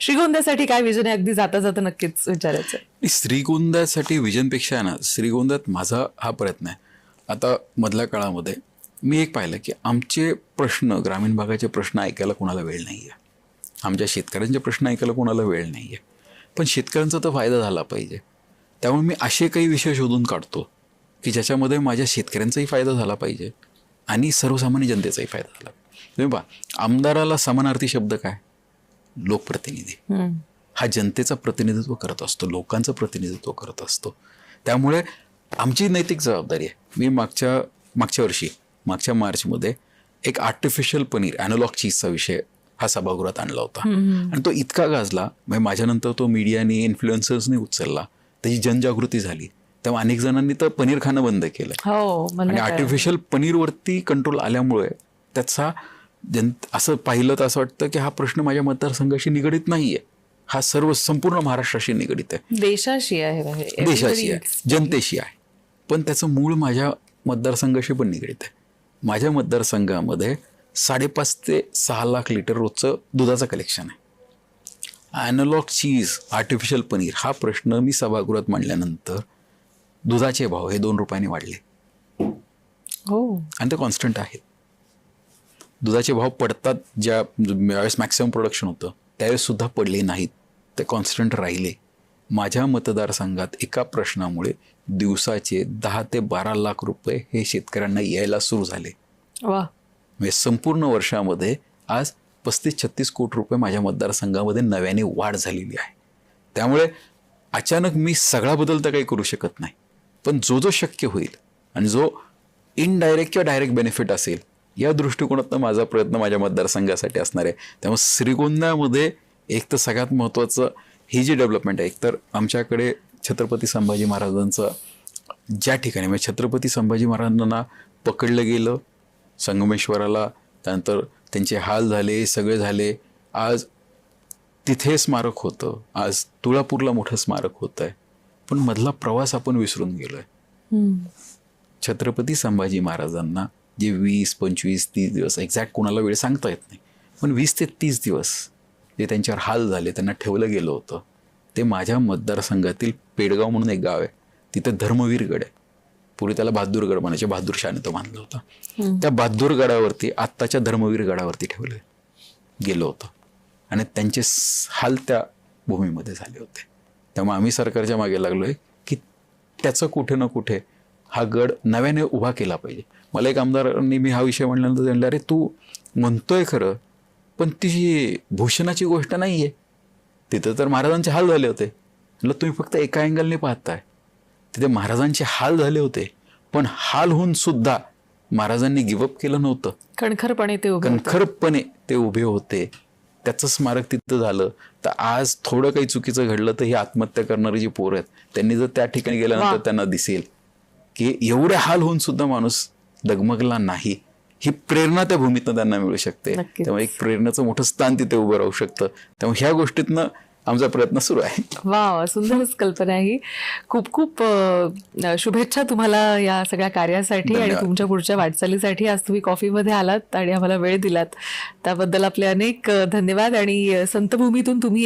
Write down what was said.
श्रीगोंद्यासाठी काय विजन आहे, अगदी जाता जाता नक्कीच विचारायचं. श्रीगोंद्यासाठी विजनपेक्षा आहे ना, श्रीगोंद्यात माझा हा प्रयत्न आहे. आता मधल्या काळामध्ये मी एक पाहिलं की आमचे प्रश्न, ग्रामीण भागाचे प्रश्न ऐकायला कोणाला वेळ नाही आहे, आमच्या शेतकऱ्यांचे प्रश्न ऐकायला कोणाला वेळ नाही आहे, पण शेतकऱ्यांचा तर फायदा झाला पाहिजे. त्यामुळे मी असे काही विषय शोधून काढतो की ज्याच्यामध्ये माझ्या शेतकऱ्यांचाही फायदा झाला पाहिजे आणि सर्वसामान्य जनतेचाही फायदा झाला. तुम्ही पहा, आमदाराला समानार्थी शब्द काय? लोकप्रतिनिधी. हा जनतेचं प्रतिनिधित्व करत असतो, लोकांचं प्रतिनिधित्व करत असतो. त्यामुळे आमची नैतिक जबाबदारी आहे. मी मागच्या वर्षी मागच्या मार्चमध्ये एक आर्टिफिशियल पनीर, ॲनालॉग चीजचा विषय हा सभागृहात आणला होता आणि तो इतका गाजला, म्हणजे माझ्यानंतर तो मीडियाने, इन्फ्लुएन्सर्सनी उचलला, त्याची जनजागृती झाली. तेव्हा अनेक जणांनी तर पनीर खाणं बंद केलं आणि आर्टिफिशियल पनीरवरती कंट्रोल आल्यामुळे त्याचा असं पाहिलं तर असं वाटतं की हा प्रश्न माझ्या मतदारसंघाशी निगडीत नाहीये, हा संपूर्ण महाराष्ट्राशी निगडीत आहे, देशाशी आहे, देशाशी आहे, जनतेशी आहे. पण त्याचं मूळ माझ्या मतदारसंघाशी पण निगडीत आहे. माझ्या मतदारसंघामध्ये 5.5 ते 6 लाख लिटर रोजचं दुधाचं कलेक्शन आहे. ॲनालॉग चीज, आर्टिफिशियल पनीर हा प्रश्न मी सभागृहात मांडल्यानंतर दुधाचे भाव हे 2 रुपयांनी वाढले आणि ते कॉन्स्टंट आहेत. दुधाचे भाव पडतात, ज्यावेळेस मॅक्सिमम प्रोडक्शन होतं त्यावेळेस सुद्धा पडले नाहीत, ते कॉन्स्टंट राहिले. माझ्या मतदारसंघात एका प्रश्नामुळे दिवसाचे 10 ते 12 लाख रुपये हे शेतकऱ्यांना यायला सुरू झाले. म्हणजे संपूर्ण वर्षामध्ये आज 35-36 कोटी रुपये माझ्या मतदारसंघामध्ये नव्याने वाढ झालेली आहे. त्यामुळे अचानक मी सगळा बदल तर काही करू शकत नाही, पण जो शक्य होईल आणि जो इनडायरेक्ट किंवा डायरेक्ट बेनिफिट असेल या दृष्टिकोनातून माझा प्रयत्न माझ्या मतदारसंघासाठी असणार आहे. त्यामुळे श्रीगोंद्यामध्ये एक तर सगळ्यात महत्त्वाचं ही जी डेव्हलपमेंट आहे, एकतर आमच्याकडे छत्रपती संभाजी महाराजांचं ज्या ठिकाणी, म्हणजे छत्रपती संभाजी महाराजांना पकडलं गेलं संगमेश्वराला, त्यानंतर त्यांचे हाल झाले, सगळे झाले, आज तिथे स्मारक होतं, आज तुळापूरला मोठं स्मारक होतं आहे, पण मधला प्रवास आपण विसरून गेलो आहे. छत्रपती संभाजी महाराजांना जे 20, 25, 30 दिवस, एक्झॅक्ट कोणाला वेळ सांगता येत नाही, पण 20 ते 30 दिवस जे त्यांच्यावर हाल झाले, त्यांना ठेवलं गेलं होतं, ते माझ्या मतदारसंघातील पेडगाव म्हणून एक गाव आहे, तिथे धर्मवीर गड आहे. पूर्वी त्याला बहादूर गड म्हणायचे, बहादूर शाहने तो बांधला होता. त्या बहादूर गडावरती, आत्ताच्या धर्मवीर गडावरती ठेवलं गेलं होतं आणि त्यांचे हाल त्या भूमीमध्ये झाले होते. त्यामुळे आम्ही सरकारच्या मागे लागलोय की त्याचं कुठे ना कुठे हा गड नव्याने उभा केला पाहिजे. मला एक आमदारांनी, मी हा विषय म्हणल्यानंतर म्हणलं, अरे तू म्हणतोय खरं, पण ती भूषणाची गोष्ट नाही आहे, तिथं तर महाराजांचे हाल झाले होते. म्हटलं तुम्ही फक्त एका अँगलने पाहताय, तिथे महाराजांचे हाल झाले होते, पण हाल होऊन सुद्धा महाराजांनी गिवअप केलं नव्हतं, कणखरपणे ते उभे होते. त्याचं स्मारक तिथं झालं. तर आज थोडं काही चुकीचं घडलं तर ही आत्महत्या करणारी जी पोरं आहेत, त्यांनी जर त्या ठिकाणी गेल्यानंतर त्यांना दिसेल की एवढे हाल होऊन सुद्धा माणूस डगमगला नाही, ही प्रेरणा त्या भूमीतनं त्यांना मिळू शकते. त्यामुळे एक प्रेरणाचं मोठं स्थान तिथे उभं राहू शकतं. त्यामुळे ह्या गोष्टीतनं आमचा प्रयत्न सुरू आहे. वा, सुंदरच कल्पना आहे ही. खूप खूप शुभेच्छा तुम्हाला या सगळ्या कार्यासाठी आणि तुमच्या पुढच्या वाटचालीसाठी. आज तुम्ही कॉफीमध्ये आलात आणि आम्हाला वेळ दिलात त्याबद्दल आपले अनेक धन्यवाद. आणि संतभूमीतून तुम्ही